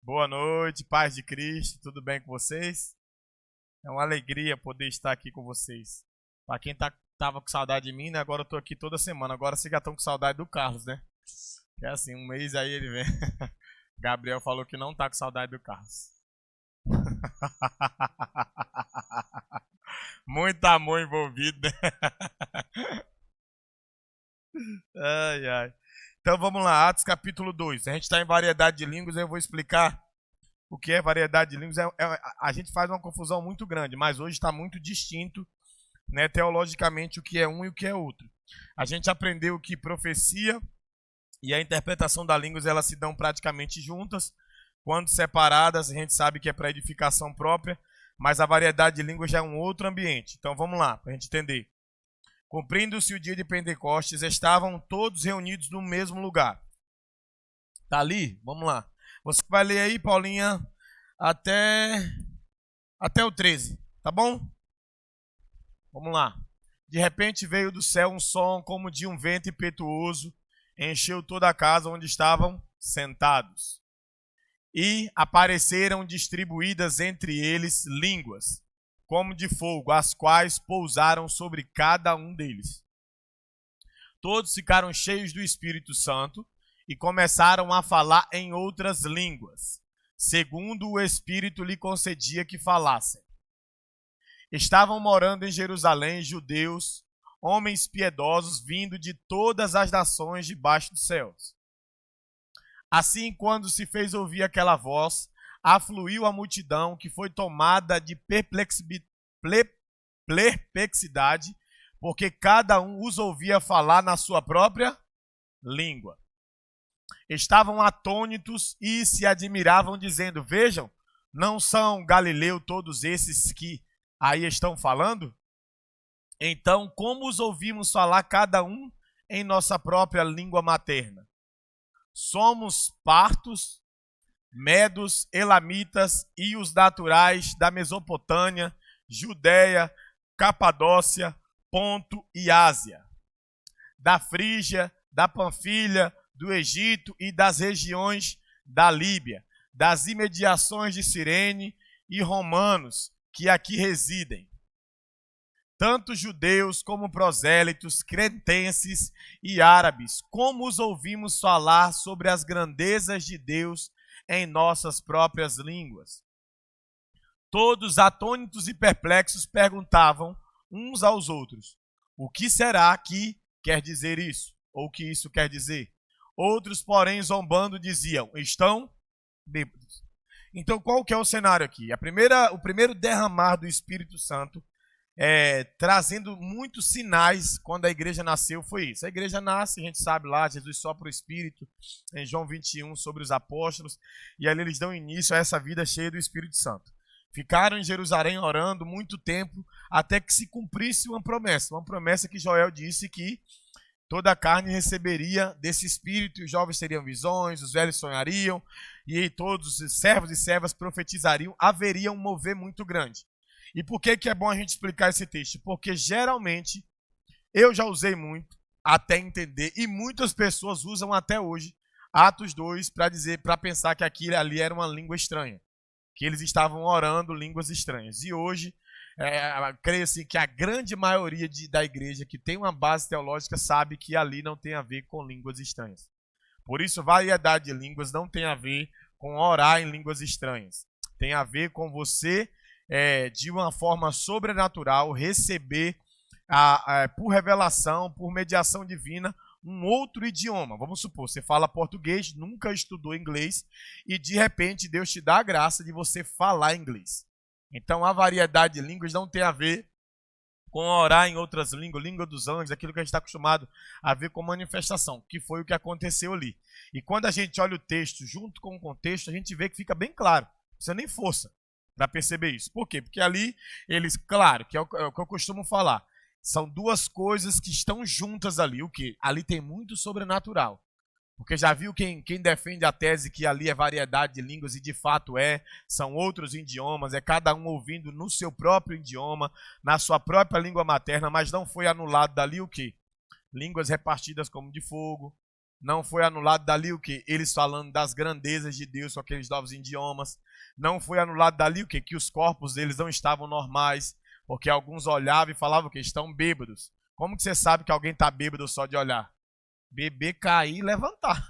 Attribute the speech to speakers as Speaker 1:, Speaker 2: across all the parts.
Speaker 1: Boa noite, paz de Cristo, tudo bem com vocês? É uma alegria poder estar aqui com vocês. Para quem tava com saudade de mim, né? Agora eu tô aqui toda semana. Agora vocês já estão com saudade do Carlos, né? Que é assim, um mês aí ele vem. Gabriel falou que não tá com saudade do Carlos. Muito amor envolvido, né? Ai, ai. Então vamos lá, Atos capítulo 2. A gente está em variedade de línguas, eu vou explicar o que é variedade de línguas. A gente faz uma confusão muito grande, mas hoje está muito distinto, né, teologicamente, o que é um e o que é outro. A gente aprendeu que profecia e a interpretação das línguas elas se dão praticamente juntas. Quando separadas, a gente sabe que é para edificação própria, mas a variedade de línguas já é um outro ambiente. Então vamos lá, para a gente entender. Cumprindo-se o dia de Pentecostes, estavam todos reunidos no mesmo lugar. Tá ali? Vamos lá. Você vai ler aí, Paulinha, até o 13, tá bom? Vamos lá. De repente veio do céu um som como de um vento impetuoso, encheu toda a casa onde estavam sentados. E apareceram distribuídas entre eles línguas, como de fogo, as quais pousaram sobre cada um deles. Todos ficaram cheios do Espírito Santo e começaram a falar em outras línguas, segundo o Espírito lhe concedia que falassem. Estavam morando em Jerusalém judeus, homens piedosos vindo de todas as nações debaixo dos céus. Assim, quando se fez ouvir aquela voz, afluiu a multidão que foi tomada de perplexidade, porque cada um os ouvia falar na sua própria língua. Estavam atônitos e se admiravam, dizendo: vejam, não são Galileu todos esses que aí estão falando? Então, como os ouvimos falar cada um em nossa própria língua materna? Somos partos, medos, elamitas e os naturais da Mesopotâmia, Judéia, Capadócia, Ponto e Ásia, da Frígia, da Panfilha, do Egito e das regiões da Líbia, das imediações de Cirene e romanos que aqui residem. Tanto judeus como prosélitos, cretenses e árabes, como os ouvimos falar sobre as grandezas de Deus em nossas próprias línguas. Todos, atônitos e perplexos, perguntavam uns aos outros: o que será que quer dizer isso? Ou o que isso quer dizer? Outros, porém, zombando, diziam: estão bêbados. Então, qual que é o cenário aqui? O primeiro derramar do Espírito Santo, trazendo muitos sinais quando a igreja nasceu, foi isso. A igreja nasce, a gente sabe lá, Jesus sopra o Espírito, em João 21, sobre os apóstolos, e ali eles dão início a essa vida cheia do Espírito Santo. Ficaram em Jerusalém orando muito tempo, até que se cumprisse uma promessa que Joel disse que toda a carne receberia desse Espírito, e os jovens teriam visões, os velhos sonhariam, e todos os servos e servas profetizariam, haveria um mover muito grande. E por que é bom a gente explicar esse texto? Porque geralmente, eu já usei muito até entender, e muitas pessoas usam até hoje, Atos 2, para pensar que aquilo ali era uma língua estranha, que eles estavam orando línguas estranhas. E hoje, creio-se que a grande maioria da igreja que tem uma base teológica sabe que ali não tem a ver com línguas estranhas. Por isso, variedade de línguas não tem a ver com orar em línguas estranhas. Tem a ver com você, de uma forma sobrenatural, receber por revelação, por mediação divina, um outro idioma. Vamos supor, você fala português, nunca estudou inglês, e de repente Deus te dá a graça de você falar inglês. Então a variedade de línguas não tem a ver com orar em outras línguas, língua dos anjos, aquilo que a gente está acostumado a ver com manifestação, que foi o que aconteceu ali. E quando a gente olha o texto junto com o contexto, a gente vê que fica bem claro, não precisa nem força para perceber isso. Por quê? Porque ali eles, claro, que é o que eu costumo falar, são duas coisas que estão juntas ali. O quê? Ali tem muito sobrenatural. Porque já viu quem defende a tese que ali é variedade de línguas, e de fato são outros idiomas, é cada um ouvindo no seu próprio idioma, na sua própria língua materna, mas não foi anulado dali o quê? Línguas repartidas como de fogo, Não foi anulado dali o quê? Eles falando das grandezas de Deus com aqueles novos idiomas. Não foi anulado dali o quê? Que os corpos deles não estavam normais, porque alguns olhavam e falavam que estão bêbados. Como que você sabe que alguém está bêbado só de olhar? Beber, cair e levantar.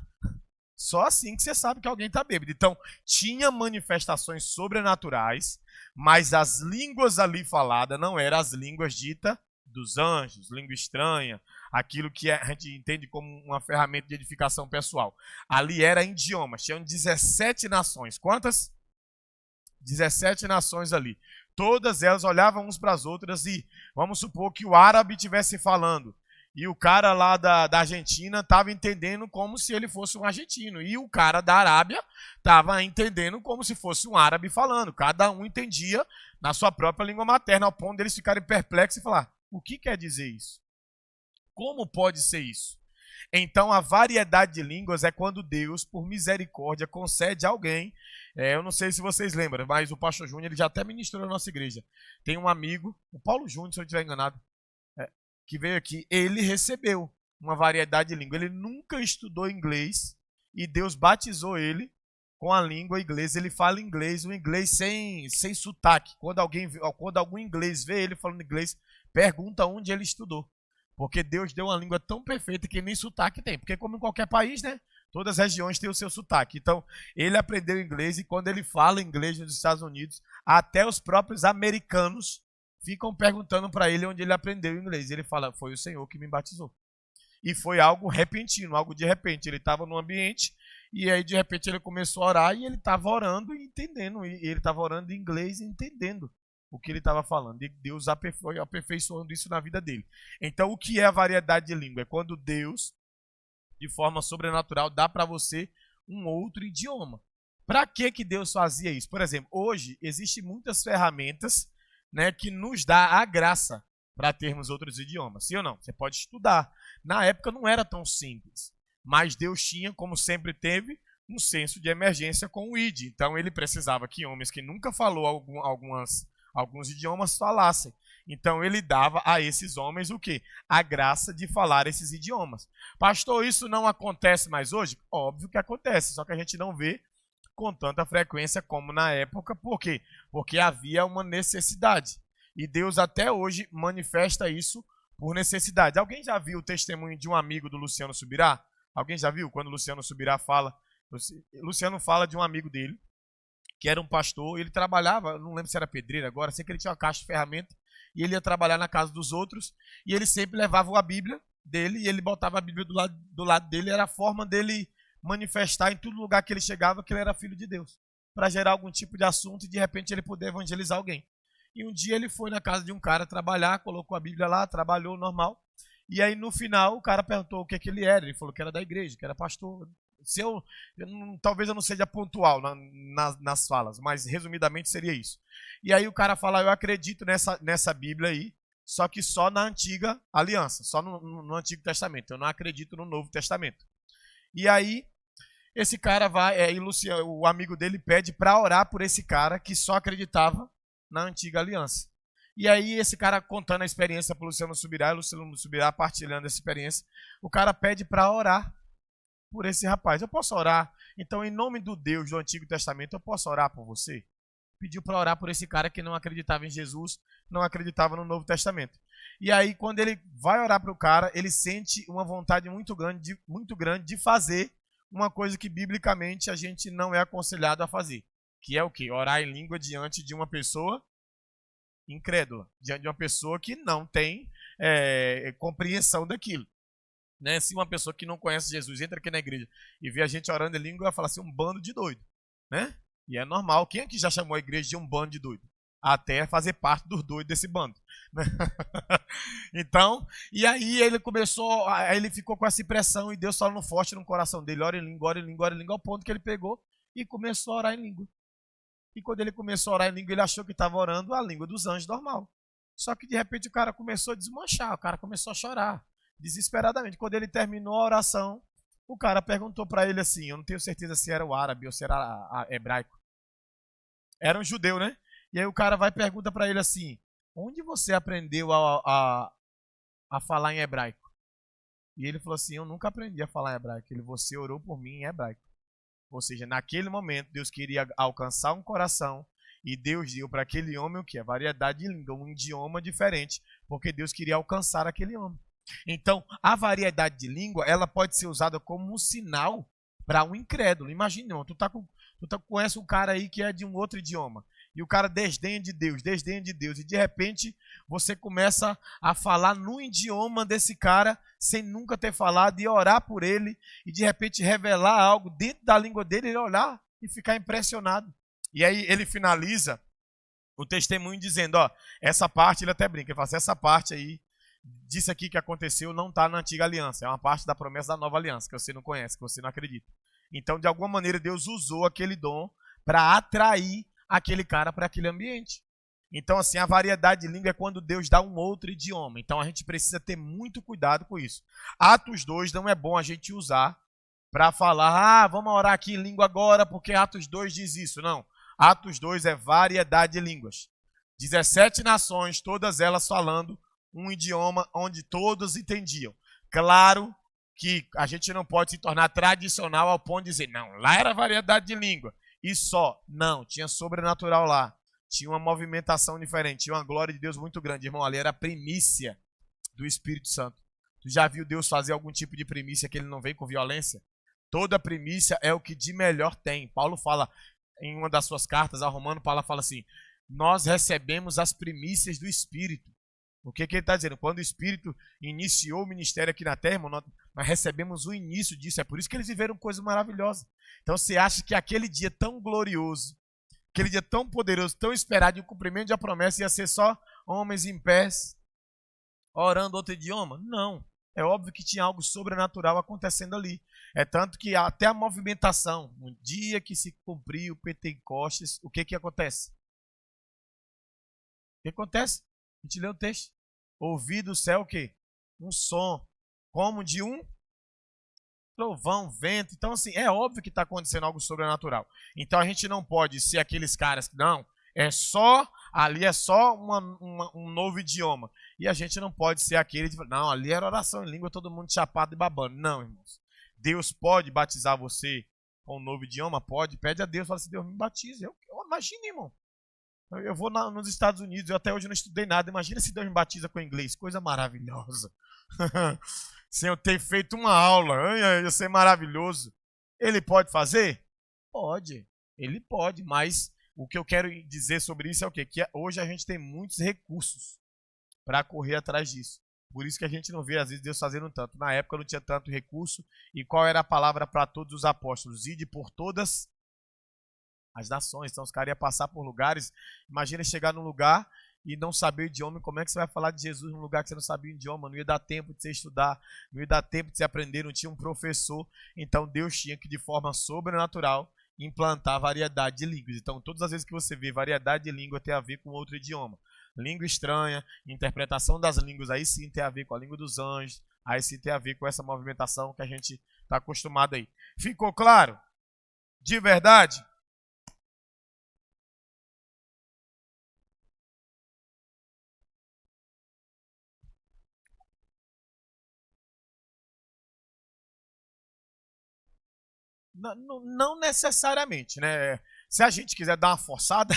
Speaker 1: Só assim que você sabe que alguém está bêbado. Então, tinha manifestações sobrenaturais, mas as línguas ali faladas não eram as línguas ditas dos anjos, língua estranha, aquilo que a gente entende como uma ferramenta de edificação pessoal. Ali era em idiomas, tinham 17 nações. Quantas? 17 nações ali. Todas elas olhavam uns para as outras e vamos supor que o árabe estivesse falando. E o cara lá da Argentina estava entendendo como se ele fosse um argentino. E o cara da Arábia estava entendendo como se fosse um árabe falando. Cada um entendia na sua própria língua materna, ao ponto deles ficarem perplexos e falar: o que quer dizer isso? Como pode ser isso? Então, a variedade de línguas é quando Deus, por misericórdia, concede a alguém. Eu não sei se vocês lembram, mas o pastor Júnior ele já até ministrou na nossa igreja. Tem um amigo, o Paulo Júnior, se eu não estiver enganado, que veio aqui, ele recebeu uma variedade de língua. Ele nunca estudou inglês e Deus batizou ele com a língua inglesa. Ele fala inglês, um inglês sem sotaque. Quando algum inglês vê ele falando inglês, pergunta onde ele estudou. Porque Deus deu uma língua tão perfeita que nem sotaque tem. Porque como em qualquer país, né? Todas as regiões têm o seu sotaque. Então, ele aprendeu inglês e quando ele fala inglês nos Estados Unidos, até os próprios americanos ficam perguntando para ele onde ele aprendeu inglês. Ele fala: foi o Senhor que me batizou. E foi algo repentino, algo de repente. Ele estava no ambiente e aí de repente ele começou a orar e ele estava orando e entendendo. E ele estava orando em inglês e entendendo o que ele estava falando. E Deus foi aperfeiçoando isso na vida dele. Então, o que é a variedade de língua? É quando Deus, de forma sobrenatural, dá para você um outro idioma. Para que Deus fazia isso? Por exemplo, hoje existem muitas ferramentas, né, que nos dá a graça para termos outros idiomas. Sim ou não? Você pode estudar. Na época não era tão simples, mas Deus tinha, como sempre teve, um senso de emergência com o ID. Então ele precisava que homens que nunca falou alguns idiomas falassem. Então ele dava a esses homens o quê? A graça de falar esses idiomas. Pastor, isso não acontece mais hoje? Óbvio que acontece, só que a gente não vê com tanta frequência como na época. Por quê? Porque havia uma necessidade. E Deus até hoje manifesta isso por necessidade. Alguém já viu o testemunho de um amigo do Luciano Subirá? Alguém já viu quando o Luciano Subirá fala? Luciano fala de um amigo dele, que era um pastor, ele trabalhava, não lembro se era pedreiro agora, sei que ele tinha uma caixa de ferramenta, e ele ia trabalhar na casa dos outros, e ele sempre levava a Bíblia dele, e ele botava a Bíblia do lado dele, era a forma dele manifestar em todo lugar que ele chegava que ele era filho de Deus, para gerar algum tipo de assunto e de repente ele poder evangelizar alguém. E um dia ele foi na casa de um cara trabalhar, colocou a Bíblia lá, trabalhou normal, e aí no final o cara perguntou o que ele era, ele falou que era da igreja, que era pastor. Talvez eu não seja pontual nas falas, mas resumidamente seria isso. E aí o cara fala: eu acredito nessa Bíblia aí, só que só na antiga aliança, só no Antigo Testamento, eu não acredito no Novo Testamento. E aí esse cara vai, e Luciano, o amigo dele pede para orar por esse cara que só acreditava na antiga aliança. E aí esse cara contando a experiência para o Luciano Subirá, e o Luciano Subirá partilhando essa experiência, o cara pede para orar por esse rapaz. Eu posso orar? Então, em nome do Deus do Antigo Testamento, eu posso orar por você? Pediu para orar por esse cara que não acreditava em Jesus, não acreditava no Novo Testamento. E aí, quando ele vai orar para o cara, ele sente uma vontade muito grande de fazer uma coisa que, biblicamente, a gente não é aconselhado a fazer. Que é o quê? Orar em língua diante de uma pessoa incrédula. Diante de uma pessoa que não tem compreensão daquilo. Né? Se uma pessoa que não conhece Jesus entra aqui na igreja e vê a gente orando em língua, vai falar assim: um bando de doido, né? E é normal. Quem aqui já chamou a igreja de um bando de doido? Até fazer parte dos doidos desse bando, né? Então, e aí ele ficou com essa impressão e Deus falando forte no coração dele: ora em língua, ora em língua, ora em língua, ao ponto que ele pegou e começou a orar em língua. E quando ele começou a orar em língua, ele achou que estava orando a língua dos anjos normal. Só que de repente o cara começou a desmanchar, o cara começou a chorar desesperadamente. Quando ele terminou a oração, o cara perguntou para ele assim, eu não tenho certeza se era o árabe ou se era hebraico. Era um judeu, né? E aí o cara vai e pergunta para ele assim: onde você aprendeu a falar em hebraico? E ele falou assim, eu nunca aprendi a falar em hebraico. Ele, você orou por mim em hebraico. Ou seja, naquele momento, Deus queria alcançar um coração e Deus deu para aquele homem o que? A variedade de língua, um idioma diferente, porque Deus queria alcançar aquele homem. Então, a variedade de língua, ela pode ser usada como um sinal para um incrédulo. Imagina, irmão, tu conhece um cara aí que é de um outro idioma, e o cara desdenha de Deus, e de repente você começa a falar no idioma desse cara, sem nunca ter falado, e orar por ele, e de repente revelar algo dentro da língua dele, ele olhar e ficar impressionado. E aí ele finaliza o testemunho dizendo, ó, essa parte, ele até brinca, ele fala assim, essa parte aí, disso aqui que aconteceu não está na antiga aliança, é uma parte da promessa da nova aliança, que você não conhece, que você não acredita. Então, de alguma maneira, Deus usou aquele dom para atrair aquele cara para aquele ambiente. Então, assim, a variedade de língua é quando Deus dá um outro idioma. Então, a gente precisa ter muito cuidado com isso. Atos 2 não é bom a gente usar para falar, vamos orar aqui em língua agora, porque Atos 2 diz isso. Não. Atos 2 é variedade de línguas. 17 nações, todas elas falando um idioma onde todos entendiam. Claro que a gente não pode se tornar tradicional ao ponto de dizer, não, lá era variedade de língua. E só, não, tinha sobrenatural lá. Tinha uma movimentação diferente, tinha uma glória de Deus muito grande. Irmão, ali era a primícia do Espírito Santo. Tu já viu Deus fazer algum tipo de primícia que ele não vem com violência? Toda primícia é o que de melhor tem. Paulo fala, em uma das suas cartas, a Romano, Paulo fala assim, nós recebemos as primícias do Espírito. O que ele está dizendo? Quando o Espírito iniciou o ministério aqui na Terra, irmão, nós recebemos o início disso. É por isso que eles viveram coisas maravilhosas. Então você acha que aquele dia tão glorioso, aquele dia tão poderoso, tão esperado, e o cumprimento da promessa ia ser só homens em pés, orando outro idioma? Não. É óbvio que tinha algo sobrenatural acontecendo ali. É tanto que até a movimentação, no dia que se cumpriu o Pentecostes, o que acontece? O que acontece? A gente lê o texto. Ouvi do céu o quê? Um som, como de um trovão, vento. Então, assim, é óbvio que está acontecendo algo sobrenatural. Então, a gente não pode ser aqueles caras que, não, ali é só um novo idioma. E a gente não pode ser aquele de, não, ali era oração em língua, todo mundo chapado e babando. Não, irmãos. Deus pode batizar você com um novo idioma? Pode. Pede a Deus, fala assim, Deus me batize. Imagina, irmão. Eu vou nos Estados Unidos, eu até hoje não estudei nada. Imagina se Deus me batiza com inglês. Coisa maravilhosa. Sem eu ter feito uma aula. Ia ser maravilhoso. Ele pode fazer? Pode. Ele pode, mas o que eu quero dizer sobre isso é o quê? Que hoje a gente tem muitos recursos para correr atrás disso. Por isso que a gente não vê, às vezes, Deus fazendo tanto. Na época não tinha tanto recurso. E qual era a palavra para todos os apóstolos? Ide por todas as nações. Então os caras iam passar por lugares. Imagina chegar num lugar e não saber o idioma. Como é que você vai falar de Jesus num lugar que você não sabia o idioma? Não ia dar tempo de você estudar, não ia dar tempo de você aprender, não tinha um professor. Então Deus tinha que, de forma sobrenatural, implantar variedade de línguas. Então todas as vezes que você vê variedade de língua tem a ver com outro idioma. Língua estranha, interpretação das línguas, aí sim tem a ver com a língua dos anjos, aí sim tem a ver com essa movimentação que a gente está acostumado aí. Ficou claro? De verdade? Não necessariamente, né? Se a gente quiser dar uma forçada,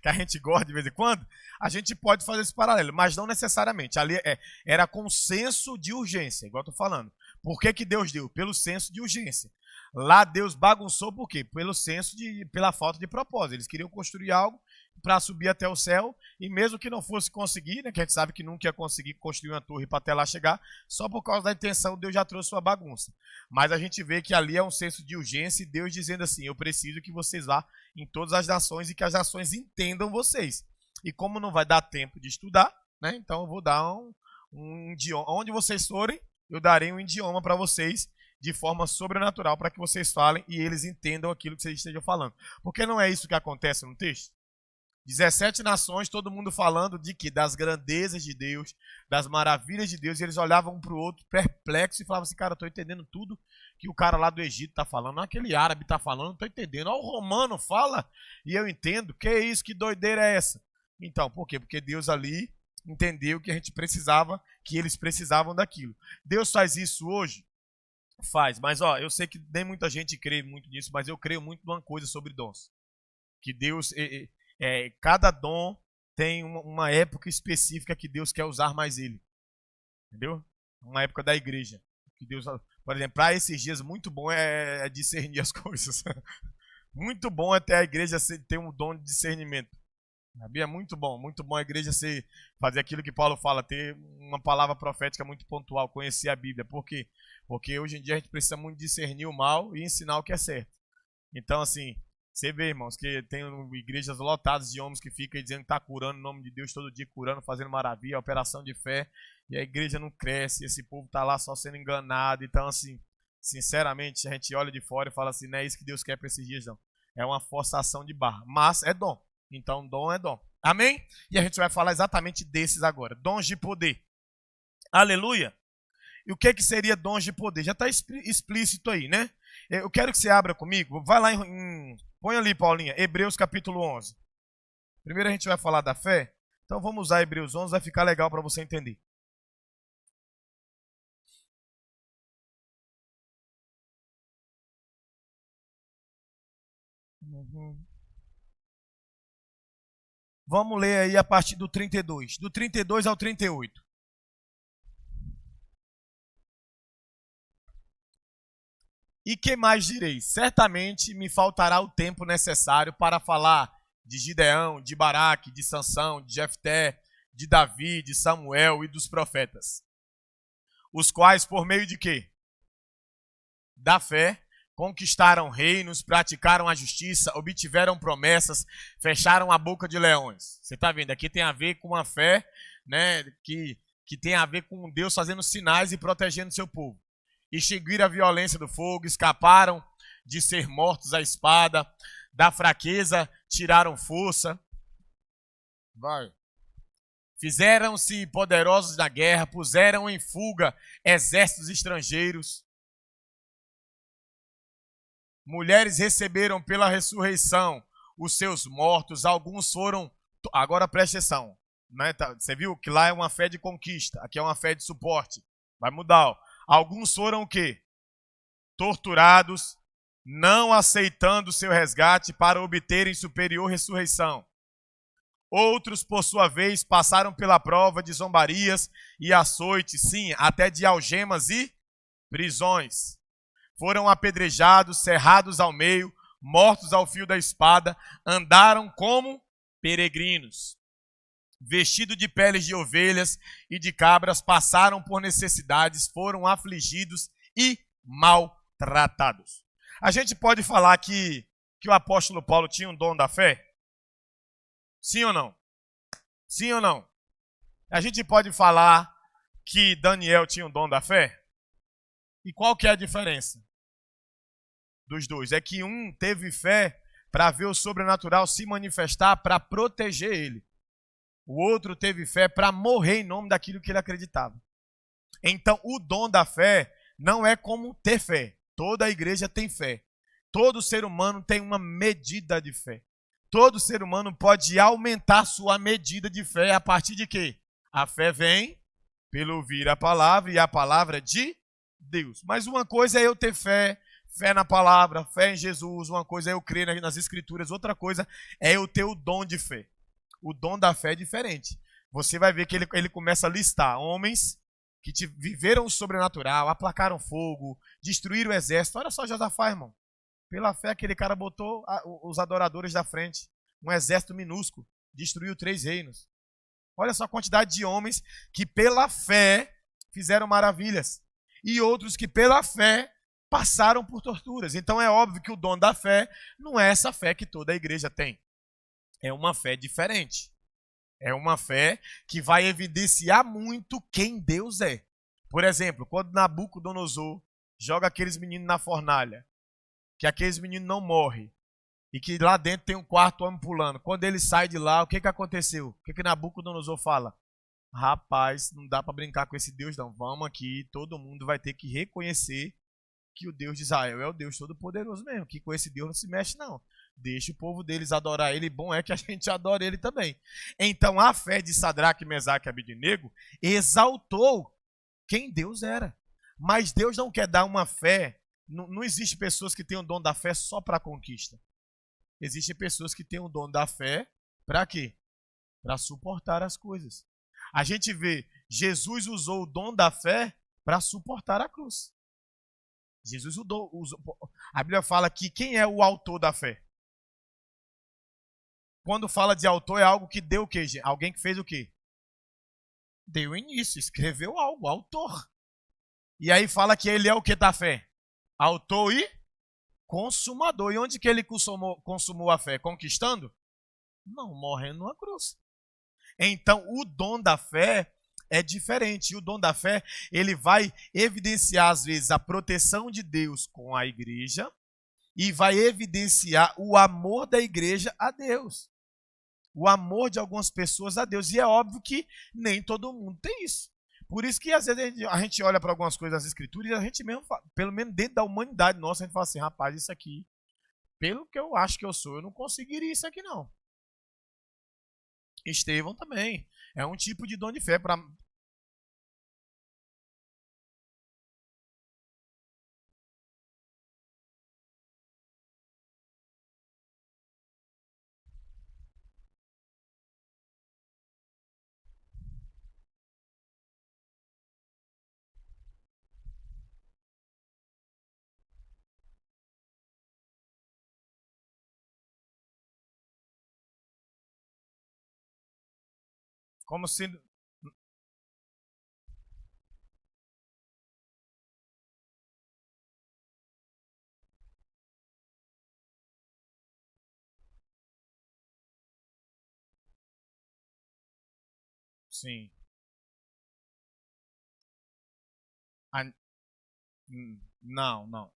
Speaker 1: que a gente gosta de vez em quando, a gente pode fazer esse paralelo, mas não necessariamente. Ali era consenso de urgência, igual eu estou falando. Por que Deus deu? Pelo senso de urgência. Lá Deus bagunçou por quê? Pela falta de propósito. Eles queriam construir algo para subir até o céu, e mesmo que não fosse conseguir, né, que a gente sabe que nunca ia conseguir construir uma torre para até lá chegar, só por causa da intenção Deus já trouxe uma bagunça. Mas a gente vê que ali é um senso de urgência e Deus dizendo assim, eu preciso que vocês vá em todas as nações e que as nações entendam vocês. E como não vai dar tempo de estudar, né, então eu vou dar um idioma. Onde vocês forem, eu darei um idioma para vocês de forma sobrenatural para que vocês falem e eles entendam aquilo que vocês estejam falando. Porque não é isso que acontece no texto? 17 nações, todo mundo falando de que? Das grandezas de Deus, das maravilhas de Deus, e eles olhavam um para o outro perplexos e falavam assim, cara, eu estou entendendo tudo que o cara lá do Egito está falando, não aquele árabe está falando, não estou entendendo. Ó, o romano fala e eu entendo, que é isso, que doideira é essa? Então, por quê? Porque Deus ali entendeu que a gente precisava, que eles precisavam daquilo. Deus faz isso hoje? Faz, mas ó, eu sei que nem muita gente crê muito nisso, mas eu creio muito numa coisa sobre dons. Que Deus, cada dom tem uma época específica que Deus quer usar mais ele. Entendeu? Uma época da igreja. Que Deus, por exemplo, para esses dias, muito bom é discernir as coisas. Muito bom é ter a igreja ter um dom de discernimento. É muito bom a igreja fazer aquilo que Paulo fala, ter uma palavra profética muito pontual, conhecer a Bíblia. Por quê? Porque hoje em dia a gente precisa muito discernir o mal e ensinar o que é certo. Então, assim, você vê, irmãos, que tem igrejas lotadas de homens que ficam dizendo que está curando em nome de Deus todo dia, curando, fazendo maravilha, operação de fé, e a igreja não cresce, esse povo está lá só sendo enganado. Então, assim, sinceramente, a gente olha de fora e fala assim, não é isso que Deus quer para esses dias, não. É uma forçação de barra, mas é dom. Então, dom é dom. Amém? E a gente vai falar exatamente desses agora. Dons de poder. Aleluia. E o que seria dons de poder? Já está explícito aí, né? Eu quero que você abra comigo. Vai lá põe ali, Paulinha, Hebreus capítulo 11. Primeiro a gente vai falar da fé. Então vamos usar Hebreus 11, vai ficar legal para você entender. Vamos ler aí a partir do 32. Do 32 ao 38. E que mais direi? Certamente me faltará o tempo necessário para falar de Gideão, de Baraque, de Sansão, de Jefté, de Davi, de Samuel e dos profetas. Os quais, por meio de quê? Da fé, conquistaram reinos, praticaram a justiça, obtiveram promessas, fecharam a boca de leões. Você está vendo? Aqui tem a ver com a fé, né, que tem a ver com Deus fazendo sinais e protegendo seu povo. Extinguiram a violência do fogo, escaparam de ser mortos à espada, da fraqueza tiraram força. Vai. Fizeram-se poderosos na guerra, puseram em fuga exércitos estrangeiros. Mulheres receberam pela ressurreição os seus mortos, alguns foram... Agora preste atenção, né? Você viu que lá é uma fé de conquista, aqui é uma fé de suporte. Vai mudar, ó. Alguns foram o quê? Torturados, não aceitando seu resgate para obterem superior ressurreição. Outros, por sua vez, passaram pela prova de zombarias e açoites, sim, até de algemas e prisões. Foram apedrejados, cerrados ao meio, mortos ao fio da espada, andaram como peregrinos. Vestidos de peles de ovelhas e de cabras, passaram por necessidades, foram afligidos e maltratados. A gente pode falar que o apóstolo Paulo tinha um dom da fé? Sim ou não? Sim ou não? A gente pode falar que Daniel tinha um dom da fé? E qual que é a diferença dos dois? É que um teve fé para ver o sobrenatural se manifestar, para proteger ele. O outro teve fé para morrer em nome daquilo que ele acreditava. Então, o dom da fé não é como ter fé. Toda a igreja tem fé. Todo ser humano tem uma medida de fé. Todo ser humano pode aumentar sua medida de fé a partir de quê? A fé vem pelo ouvir a palavra e a palavra é de Deus. Mas uma coisa é eu ter fé, fé na palavra, fé em Jesus. Uma coisa é eu crer nas escrituras. Outra coisa é eu ter o dom de fé. O dom da fé é diferente. Você vai ver que ele começa a listar homens que viveram o sobrenatural, aplacaram fogo, destruíram o exército. Olha só Josafá, irmão. Pela fé, aquele cara botou os adoradores da frente. Um exército minúsculo. Destruiu 3 reinos. Olha só a quantidade de homens que pela fé fizeram maravilhas. E outros que pela fé passaram por torturas. Então é óbvio que o dom da fé não é essa fé que toda a igreja tem. É uma fé diferente. É uma fé que vai evidenciar muito quem Deus é. Por exemplo, quando Nabucodonosor joga aqueles meninos na fornalha, que aqueles meninos não morrem, e que lá dentro tem um quarto homem pulando. Quando ele sai de lá, o que aconteceu? O que Nabucodonosor fala? Rapaz, não dá para brincar com esse Deus não. Vamos aqui, todo mundo vai ter que reconhecer que o Deus de Israel é o Deus Todo-Poderoso mesmo, que com esse Deus não se mexe não. Deixa o povo deles adorar ele, bom é que a gente adore ele também. Então a fé de Sadraque, Mesaque e Abednego exaltou quem Deus era. Mas Deus não quer dar uma fé, não existe pessoas que têm o dom da fé só para conquista. Existem pessoas que têm o dom da fé para quê? Para suportar as coisas. A gente vê, Jesus usou o dom da fé para suportar a cruz. Jesus usou. A Bíblia fala que quem é o autor da fé? Quando fala de autor é algo que deu o quê? Alguém que fez o quê? Deu início, escreveu algo, autor. E aí fala que ele é o que da fé? Autor e consumador. E onde que ele consumou a fé? Conquistando? Não, morrendo numa cruz. Então, o dom da fé é diferente. O dom da fé, ele vai evidenciar, às vezes, a proteção de Deus com a igreja e vai evidenciar o amor da igreja a Deus. O amor de algumas pessoas a Deus. E é óbvio que nem todo mundo tem isso. Por isso que, às vezes, a gente olha para algumas coisas das Escrituras e a gente mesmo, pelo menos dentro da humanidade nossa, a gente fala assim, rapaz, isso aqui, pelo que eu acho que eu sou, eu não conseguiria isso aqui, não. Estevão também. É um tipo de dom de fé para... Como se... Sim. Não, não.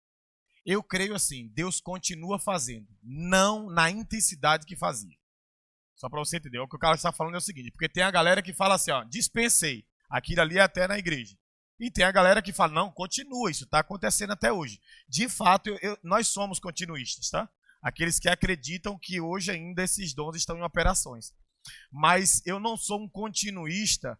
Speaker 1: Eu creio assim, Deus continua fazendo, não na intensidade que fazia. Só para você entender, o que o cara está falando é o seguinte, porque tem a galera que fala assim, ó, dispensei, aquilo ali é até na igreja. E tem a galera que fala, não, continua, isso está acontecendo até hoje. De fato, nós somos continuistas, tá? Aqueles que acreditam que hoje ainda esses dons estão em operações. Mas eu não sou um continuista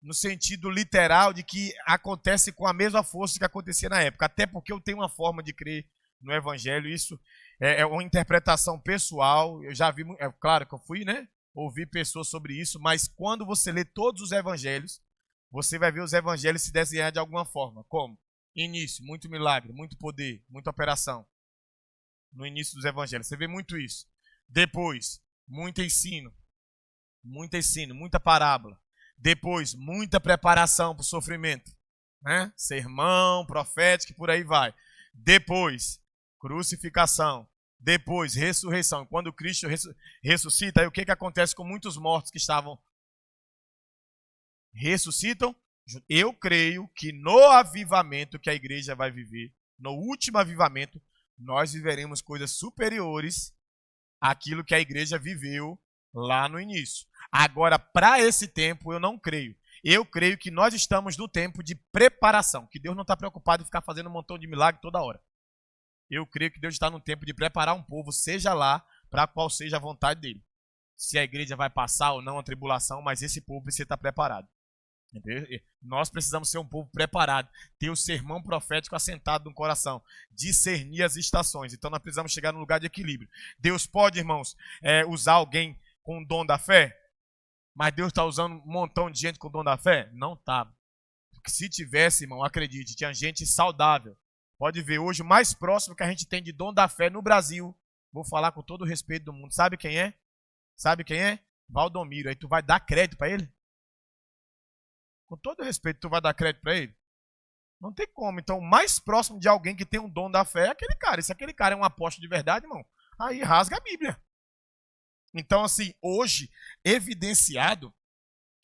Speaker 1: no sentido literal de que acontece com a mesma força que acontecia na época. Até porque eu tenho uma forma de crer no Evangelho, isso é uma interpretação pessoal. Eu já vi, é claro que eu fui, né? Ouvi pessoas sobre isso, mas quando você lê todos os Evangelhos, você vai ver os Evangelhos se desenhar de alguma forma. Como? Início, muito milagre, muito poder, muita operação. No início dos Evangelhos, você vê muito isso. Depois, muito ensino, muita parábola. Depois, muita preparação para o sofrimento. Né? Sermão, profético e por aí vai. Depois, crucificação. Depois, ressurreição. Quando Cristo ressuscita, aí o que acontece com muitos mortos que estavam? Ressuscitam. Eu creio que no avivamento que a igreja vai viver, no último avivamento, nós viveremos coisas superiores àquilo que a igreja viveu lá no início. Agora, para esse tempo, eu não creio. Eu creio que nós estamos no tempo de preparação, que Deus não está preocupado em ficar fazendo um montão de milagre toda hora. Eu creio que Deus está no tempo de preparar um povo, seja lá, para qual seja a vontade dele. Se a igreja vai passar ou não a tribulação, mas esse povo precisa estar preparado. Entendeu? Nós precisamos ser um povo preparado, ter o sermão profético assentado no coração, discernir as estações. Então nós precisamos chegar num lugar de equilíbrio. Deus pode, irmãos, usar alguém com o dom da fé? Mas Deus está usando um montão de gente com o dom da fé? Não está. Porque se tivesse, irmão, acredite, tinha gente saudável. Pode ver, hoje o mais próximo que a gente tem de dom da fé no Brasil, vou falar com todo o respeito do mundo, sabe quem é? Sabe quem é? Valdomiro. Aí tu vai dar crédito para ele? Com todo o respeito, tu vai dar crédito para ele? Não tem como. Então, o mais próximo de alguém que tem um dom da fé é aquele cara. E se aquele cara é um apóstolo de verdade, irmão, aí rasga a Bíblia. Então, assim, hoje, evidenciado,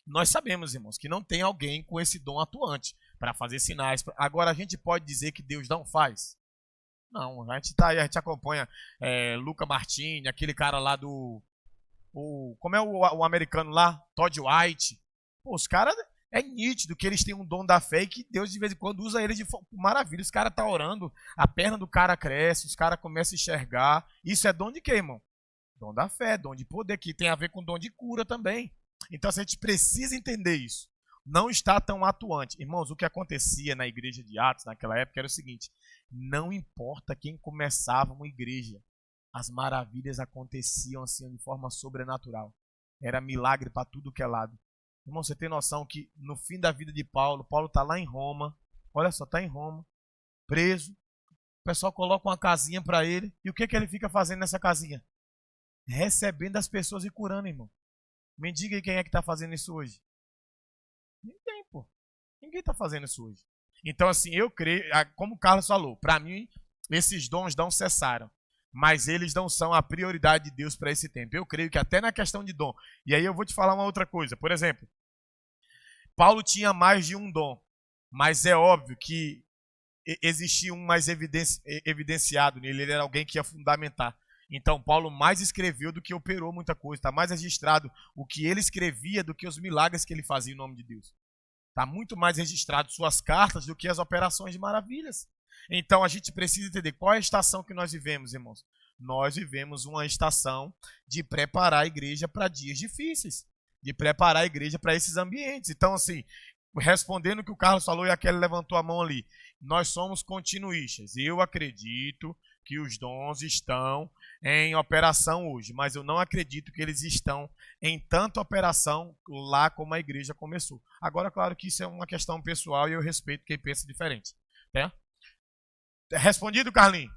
Speaker 1: nós sabemos, irmãos, que não tem alguém com esse dom atuante para fazer sinais. Agora, a gente pode dizer que Deus não faz? Não, a gente acompanha Luca Martini, aquele cara lá do... como é o americano lá? Todd White. Pô, os caras É nítido que eles têm um dom da fé e que Deus de vez em quando usa eles de maravilha. Os caras estão orando, a perna do cara cresce, os caras começam a enxergar. Isso é dom de quê, irmão? Dom da fé, dom de poder, que tem a ver com dom de cura também. Então a gente precisa entender isso. Não está tão atuante. Irmãos, o que acontecia na igreja de Atos naquela época era o seguinte: não importa quem começava uma igreja, as maravilhas aconteciam assim de forma sobrenatural. Era milagre para tudo que é lado. Irmão, você tem noção que no fim da vida de Paulo, Paulo está lá em Roma, olha só, está em Roma, preso, o pessoal coloca uma casinha para ele, e o que ele fica fazendo nessa casinha? Recebendo as pessoas e curando, irmão. Me diga aí quem é que está fazendo isso hoje. Ninguém, pô. Ninguém está fazendo isso hoje. Então, assim, eu creio, como o Carlos falou, para mim, esses dons não cessaram. Mas eles não são a prioridade de Deus para esse tempo. Eu creio que até na questão de dom. E aí eu vou te falar uma outra coisa. Por exemplo, Paulo tinha mais de um dom. Mas é óbvio que existia um mais evidenciado nele. Ele era alguém que ia fundamentar. Então, Paulo mais escreveu do que operou muita coisa. Está mais registrado o que ele escrevia do que os milagres que ele fazia em nome de Deus. Está muito mais registrado suas cartas do que as operações de maravilhas. Então, a gente precisa entender qual é a estação que nós vivemos, irmãos. Nós vivemos uma estação de preparar a igreja para dias difíceis. De preparar a igreja para esses ambientes. Então, assim, respondendo o que o Carlos falou e a Kelly levantou a mão ali. Nós somos continuistas. Eu acredito que os dons estão em operação hoje, mas eu não acredito que eles estão em tanta operação lá como a igreja começou. Agora, claro que isso é uma questão pessoal e eu respeito quem pensa diferente. Né? Respondido, Carlinhos?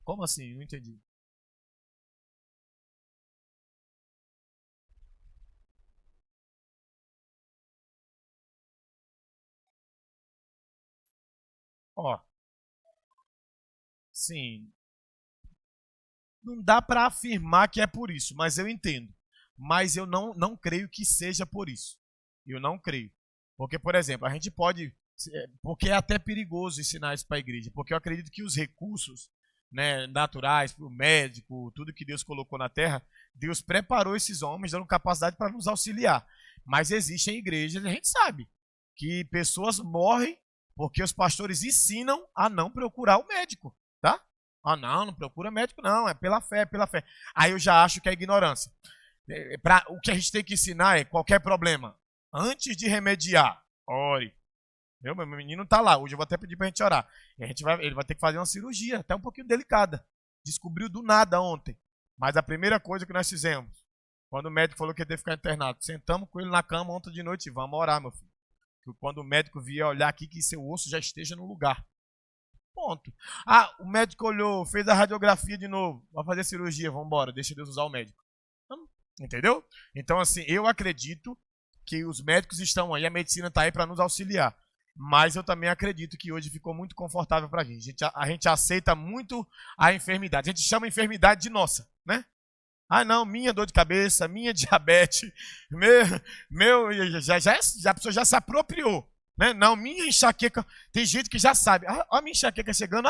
Speaker 1: Como assim? Não entendi. Ó, sim, não dá para afirmar que é por isso, mas eu entendo. Mas eu não creio que seja por isso. Eu não creio. Porque, por exemplo, a gente pode. Porque é até perigoso ensinar isso para a igreja. Porque eu acredito que os recursos, né, naturais, para o médico, tudo que Deus colocou na terra, Deus preparou esses homens, dando capacidade para nos auxiliar. Mas existem igrejas, a gente sabe, que pessoas morrem porque os pastores ensinam a não procurar o médico. Tá? Ah, não procura médico, não, é pela fé, é pela fé. Aí eu já acho que é ignorância. O que a gente tem que ensinar é qualquer problema. Antes de remediar, ore. Meu menino tá lá. Hoje eu vou até pedir pra gente orar. E ele vai ter que fazer uma cirurgia, até um pouquinho delicada. Descobriu do nada ontem. Mas a primeira coisa que nós fizemos, quando o médico falou que ele ia ficar internado, sentamos com ele na cama ontem de noite e vamos orar, meu filho. Que quando o médico vier olhar aqui, que seu osso já esteja no lugar. Ponto. Ah, o médico olhou, fez a radiografia de novo. Vai fazer cirurgia, vamos embora. Deixa Deus usar o médico. Entendeu? Então, assim, eu acredito que os médicos estão aí, a medicina está aí para nos auxiliar. Mas eu também acredito que hoje ficou muito confortável para a gente. A gente aceita muito a enfermidade. A gente chama a enfermidade de nossa, né? Ah, não, minha dor de cabeça, minha diabetes, a pessoa já se apropriou. Né? Não, minha enxaqueca. Tem gente que já sabe. Ah, a minha enxaqueca chegando.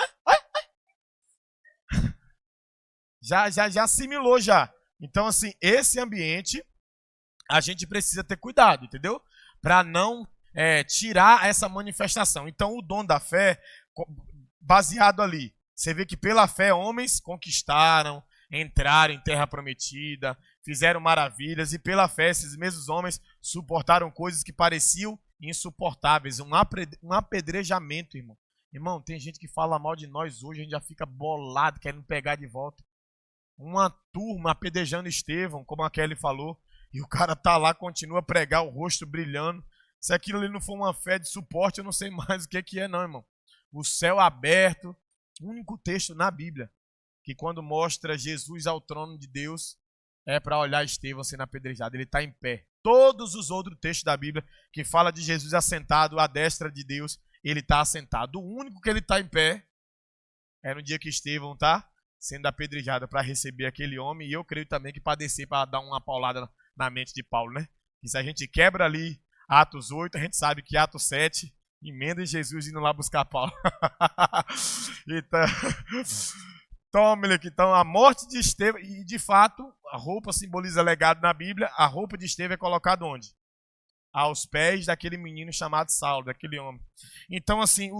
Speaker 1: Já assimilou já. Então, assim, esse ambiente a gente precisa ter cuidado, entendeu? Para não tirar essa manifestação. Então, o dom da fé, baseado ali, você vê que pela fé homens conquistaram, entraram em terra prometida, fizeram maravilhas, e pela fé esses mesmos homens suportaram coisas que pareciam insuportáveis. Um apedrejamento, irmão. Irmão, tem gente que fala mal de nós hoje, a gente já fica bolado, querendo pegar de volta. Uma turma apedrejando Estevão, como a Kelly falou, e o cara tá lá, continua a pregar, o rosto brilhando. Se aquilo ali não for uma fé de suporte, eu não sei mais o que é não, irmão. O céu aberto, o único texto na Bíblia que quando mostra Jesus ao trono de Deus é para olhar Estevão sendo apedrejado. Ele está em pé. Todos os outros textos da Bíblia que fala de Jesus assentado à destra de Deus, ele está assentado. O único que ele está em pé é no dia que Estevão está sendo apedrejado para receber aquele homem, e eu creio também que para descer, para dar uma paulada na mente de Paulo, né? E se a gente quebra ali Atos 8, a gente sabe que Atos 7 emenda em Jesus indo lá buscar Paulo. Então, Tome-lhe aqui. Então, a morte de Estevão, e de fato, a roupa simboliza legado na Bíblia, a roupa de Estevão é colocada onde? Aos pés daquele menino chamado Saulo, daquele homem. Então, assim,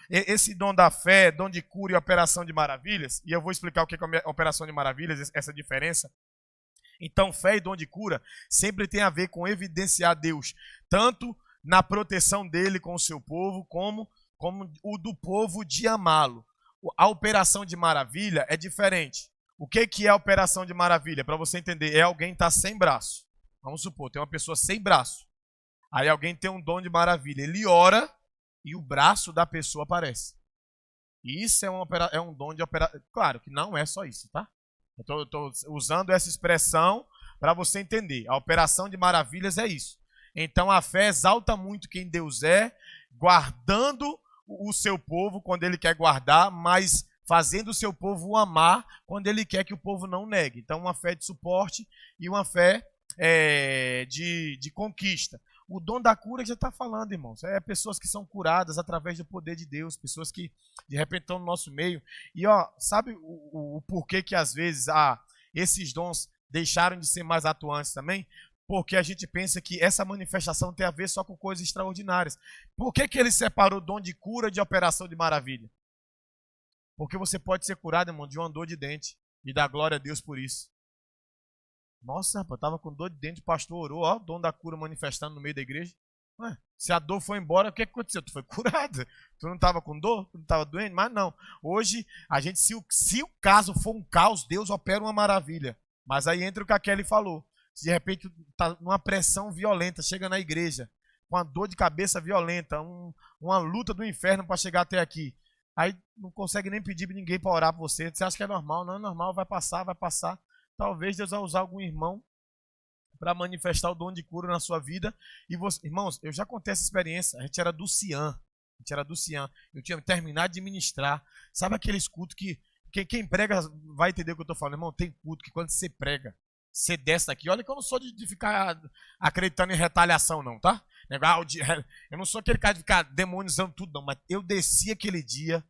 Speaker 1: esse dom da fé, dom de cura e operação de maravilhas, e eu vou explicar o que é operação de maravilhas, essa diferença. Então, fé e dom de cura sempre tem a ver com evidenciar Deus, tanto na proteção dele com o seu povo, como o do povo de amá-lo. A operação de maravilha é diferente. O que é a operação de maravilha? Para você entender, é alguém estar sem braço. Vamos supor, tem uma pessoa sem braço. Aí alguém tem um dom de maravilha. Ele ora e o braço da pessoa aparece. E isso é um dom de operação. Claro que não é só isso, tá? Eu estou usando essa expressão para você entender. A operação de maravilhas é isso. Então a fé exalta muito quem Deus é, guardando o seu povo quando ele quer guardar, mas fazendo o seu povo o amar quando ele quer que o povo não negue. Então uma fé de suporte e uma fé de conquista. O dom da cura já está falando, irmãos. É pessoas que são curadas através do poder de Deus, pessoas que de repente estão no nosso meio. E sabe o porquê que às vezes esses dons deixaram de ser mais atuantes também? Porque a gente pensa que essa manifestação tem a ver só com coisas extraordinárias. Por que ele separou o dom de cura de operação de maravilha? Porque você pode ser curado, irmão, de uma dor de dente e dar glória a Deus por isso. Nossa, rapaz, eu estava com dor de dente, o pastor orou, ó, o dom da cura manifestando no meio da igreja. Ué, se a dor foi embora, o que aconteceu? Tu foi curado. Tu não estava com dor? Tu não estava doente? Mas não. Hoje, a gente, se o caso for um caos, Deus opera uma maravilha. Mas aí entra o que a Kelly falou. Se de repente está numa pressão violenta, chega na igreja, com uma dor de cabeça violenta, uma luta do inferno para chegar até aqui. Aí não consegue nem pedir ninguém para orar por você. Você acha que é normal? Não é normal, vai passar, vai passar. Talvez Deus vai usar algum irmão para manifestar o dom de cura na sua vida. E você, irmãos, eu já contei essa experiência. A gente era do Cian. Eu tinha terminado de ministrar. Sabe aqueles cultos que quem prega vai entender o que eu estou falando. Irmão, tem culto que quando você prega, você desce daqui. Olha que eu não sou de ficar acreditando em retaliação, não, tá? Eu não sou aquele cara de ficar demonizando tudo, não. Mas eu desci aquele dia,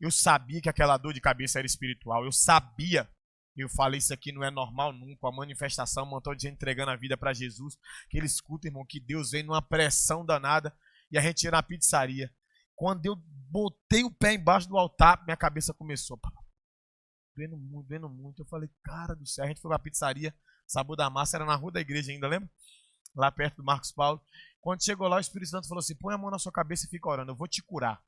Speaker 1: eu sabia que aquela dor de cabeça era espiritual. Eu sabia. Eu falei, isso aqui não é normal nunca, a manifestação, um montão de gente entregando a vida para Jesus, que eles escutam, irmão, que Deus vem numa pressão danada, e a gente ia na pizzaria. Quando eu botei o pé embaixo do altar, minha cabeça começou, doendo muito, eu falei, cara do céu, a gente foi pra pizzaria, Sabor da Massa, era na rua da igreja ainda, lembra? Lá perto do Marcos Paulo. Quando chegou lá, o Espírito Santo falou assim, põe a mão na sua cabeça e fica orando, eu vou te curar.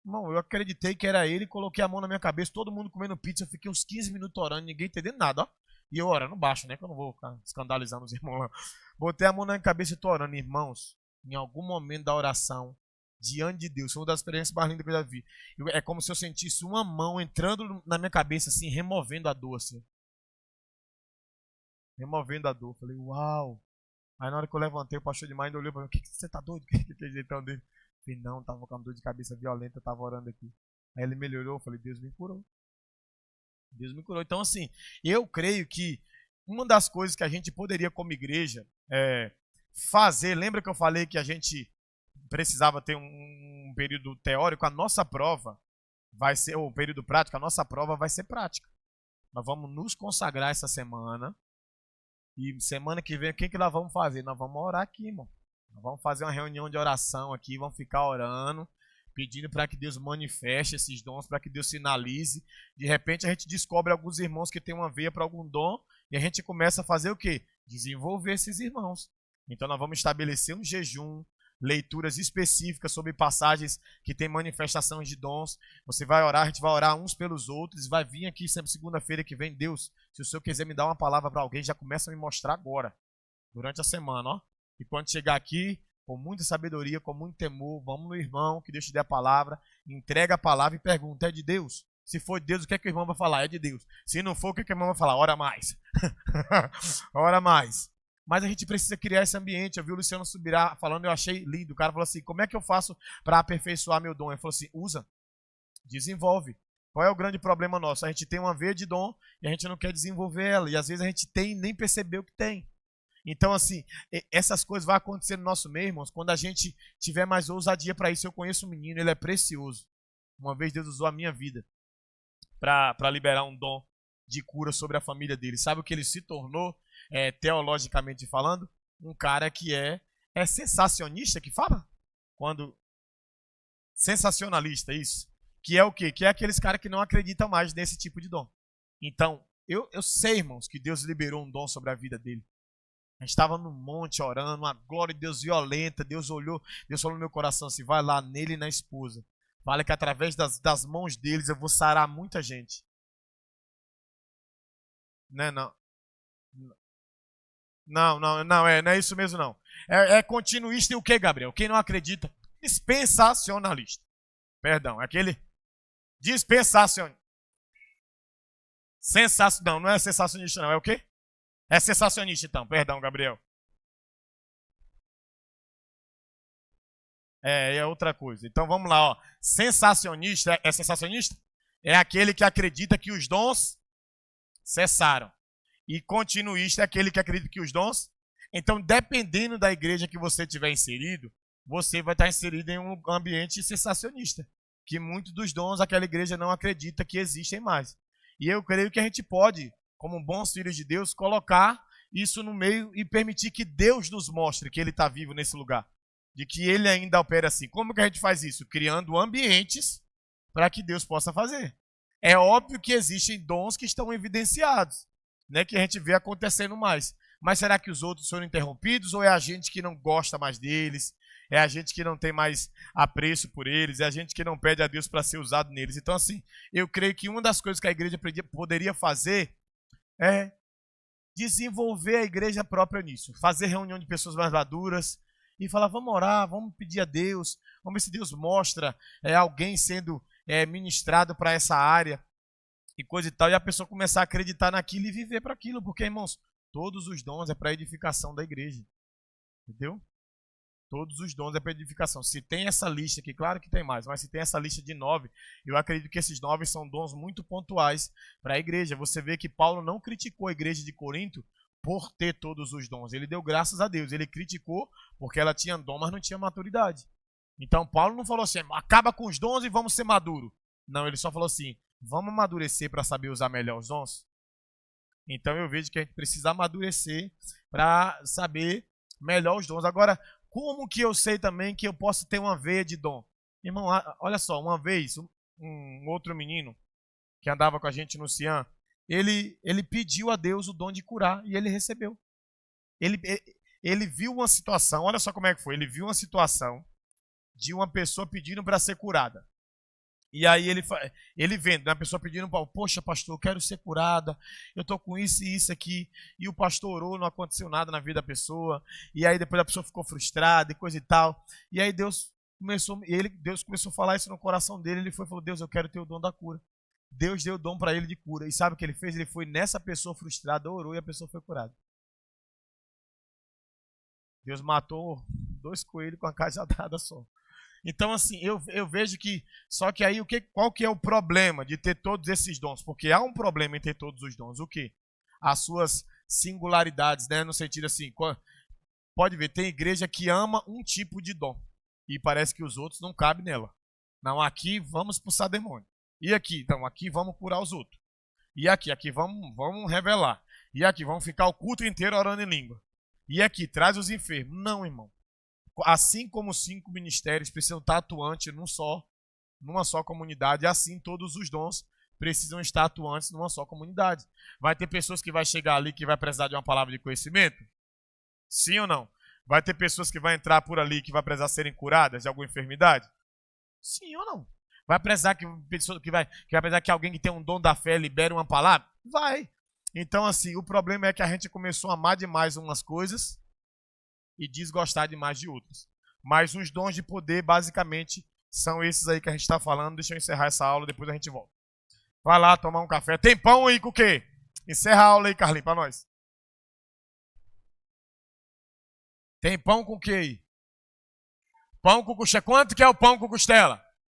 Speaker 1: Irmão, eu acreditei que era ele, coloquei a mão na minha cabeça, todo mundo comendo pizza, eu fiquei uns 15 minutos orando, ninguém entendendo nada, ó. E eu orando baixo, né, que eu não vou ficar escandalizando os irmãos lá. Botei a mão na minha cabeça e tô orando, irmãos, em algum momento da oração, diante de Deus, foi uma das experiências mais lindas que eu já vi. É como se eu sentisse uma mão entrando na minha cabeça, assim, removendo a dor, assim. Removendo a dor, falei, uau. Aí na hora que eu levantei, o pastor de Mind olhou pra mim, o que você tá doido? Que jeitão dele? Falei, não, tava com uma dor de cabeça violenta, eu tava orando aqui. Aí ele melhorou, eu falei, Deus me curou. Deus me curou. Então, assim, eu creio que uma das coisas que a gente poderia, como igreja, fazer, lembra que eu falei que a gente precisava ter um período teórico? A nossa prova vai ser, ou período prático, a nossa prova vai ser prática. Nós vamos nos consagrar essa semana, e semana que vem, o que nós vamos fazer? Nós vamos orar aqui, irmão. Vamos fazer uma reunião de oração aqui, vamos ficar orando, pedindo para que Deus manifeste esses dons, para que Deus sinalize. De repente a gente descobre alguns irmãos que têm uma veia para algum dom e a gente começa a fazer o quê? Desenvolver esses irmãos. Então nós vamos estabelecer um jejum, leituras específicas sobre passagens que tem manifestações de dons. Você vai orar, a gente vai orar uns pelos outros, vai vir aqui sempre segunda-feira que vem. Deus, se o Senhor quiser me dar uma palavra para alguém, já começa a me mostrar agora, durante a semana, ó. E quando chegar aqui, com muita sabedoria, com muito temor, vamos no irmão, que Deus te dê a palavra, entrega a palavra e pergunta, é de Deus? Se for de Deus, o que é que o irmão vai falar? É de Deus. Se não for, o que é que o irmão vai falar? Ora mais. Ora mais. Mas a gente precisa criar esse ambiente. Eu vi o Luciano Subirá falando, eu achei lindo. O cara falou assim, como é que eu faço para aperfeiçoar meu dom? Ele falou assim, usa, desenvolve. Qual é o grande problema nosso? A gente tem uma veia de dom e a gente não quer desenvolver ela. E às vezes a gente tem e nem percebeu que tem. Então, assim, essas coisas vão acontecer no nosso meio, irmãos, quando a gente tiver mais ousadia para isso. Eu conheço um menino, ele é precioso. Uma vez Deus usou a minha vida para liberar um dom de cura sobre a família dele. Sabe o que ele se tornou, teologicamente falando? Um cara que é sensacionista, que fala? Quando sensacionalista, isso. Que é o quê? Que é aqueles caras que não acreditam mais nesse tipo de dom. Então, eu sei, irmãos, que Deus liberou um dom sobre a vida dele. A gente estava no monte orando, uma glória de Deus violenta. Deus olhou, Deus falou no meu coração assim: vai lá nele e na esposa. Fala que através das mãos deles eu vou sarar muita gente. Não, não. Não é isso mesmo não. É continuista e o que, Gabriel? Quem não acredita? Dispensacionalista. Perdão, aquele dispensacionalista. Não é sensacionista não, é o quê? É sensacionista então, perdão, Gabriel. É outra coisa. Então vamos lá, ó. Sensacionista, é sensacionista? É aquele que acredita que os dons cessaram. E continuista é aquele que acredita que os dons... Então, dependendo da igreja que você tiver inserido, você vai estar inserido em um ambiente sensacionista. Que muitos dos dons aquela igreja não acredita que existem mais. E eu creio que a gente pode, como bons filhos de Deus, colocar isso no meio e permitir que Deus nos mostre que Ele está vivo nesse lugar. De que Ele ainda opera assim. Como que a gente faz isso? Criando ambientes para que Deus possa fazer. É óbvio que existem dons que estão evidenciados, né, que a gente vê acontecendo mais. Mas será que os outros foram interrompidos ou é a gente que não gosta mais deles? É a gente que não tem mais apreço por eles? É a gente que não pede a Deus para ser usado neles? Então, assim, eu creio que uma das coisas que a igreja poderia fazer é desenvolver a igreja própria nisso. Fazer reunião de pessoas mais maduras e falar, vamos orar, vamos pedir a Deus, vamos ver se Deus mostra alguém sendo ministrado para essa área e coisa e tal, e a pessoa começar a acreditar naquilo e viver para aquilo, porque, irmãos, todos os dons é para a edificação da igreja, entendeu? Todos os dons é para edificação. Se tem essa lista aqui, claro que tem mais, mas se tem essa lista de 9, eu acredito que esses 9 são dons muito pontuais para a igreja. Você vê que Paulo não criticou a igreja de Corinto por ter todos os dons. Ele deu graças a Deus. Ele criticou porque ela tinha dom, mas não tinha maturidade. Então Paulo não falou assim, acaba com os dons e vamos ser maduro. Não, ele só falou assim, vamos amadurecer para saber usar melhor os dons? Então eu vejo que a gente precisa amadurecer para saber melhor os dons. Agora, como que eu sei também que eu posso ter uma veia de dom? Irmão, olha só, uma vez um outro menino que andava com a gente no Cian, ele pediu a Deus o dom de curar e ele recebeu. Ele viu uma situação, olha só como é que foi, ele viu uma situação de uma pessoa pedindo para ser curada. E aí ele vendo, né, a pessoa pedindo, poxa pastor, eu quero ser curada, eu estou com isso e isso aqui, e o pastor orou, não aconteceu nada na vida da pessoa, e aí depois a pessoa ficou frustrada e coisa e tal, e aí Deus começou a falar isso no coração dele, ele falou, Deus, eu quero ter o dom da cura. Deus deu o dom para ele de cura, e sabe o que ele fez? Ele foi nessa pessoa frustrada, orou e a pessoa foi curada. Deus matou 2 coelhos com a cajadada só. Então, assim, eu vejo que... Só que aí, qual que é o problema de ter todos esses dons? Porque há um problema em ter todos os dons. O quê? As suas singularidades, né? No sentido assim, pode ver, tem igreja que ama um tipo de dom. E parece que os outros não cabem nela. Não, aqui vamos expulsar demônio. E aqui? Então, aqui vamos curar os outros. E aqui vamos revelar. E aqui, vamos ficar o culto inteiro orando em língua. E aqui, traz os enfermos. Não, irmão. Assim como 5 ministérios precisam estar atuantes numa só comunidade, assim todos os dons precisam estar atuantes numa só comunidade. Vai ter pessoas que vai chegar ali que vai precisar de uma palavra de conhecimento? Sim ou não? Vai ter pessoas que vai entrar por ali que vai precisar serem curadas de alguma enfermidade? Sim ou não? Vai precisar que vai precisar que alguém que tem um dom da fé libere uma palavra? Vai. Então, assim, o problema é que a gente começou a amar demais umas coisas e desgostar demais de outras. Mas os dons de poder, basicamente, são esses aí que a gente está falando. Deixa eu encerrar essa aula, depois a gente volta. Vai lá tomar um café. Tem pão aí com o quê? Encerra a aula aí, Carlinhos, para nós. Tem pão com o quê aí? Pão com costela. Quanto que é o pão com costela?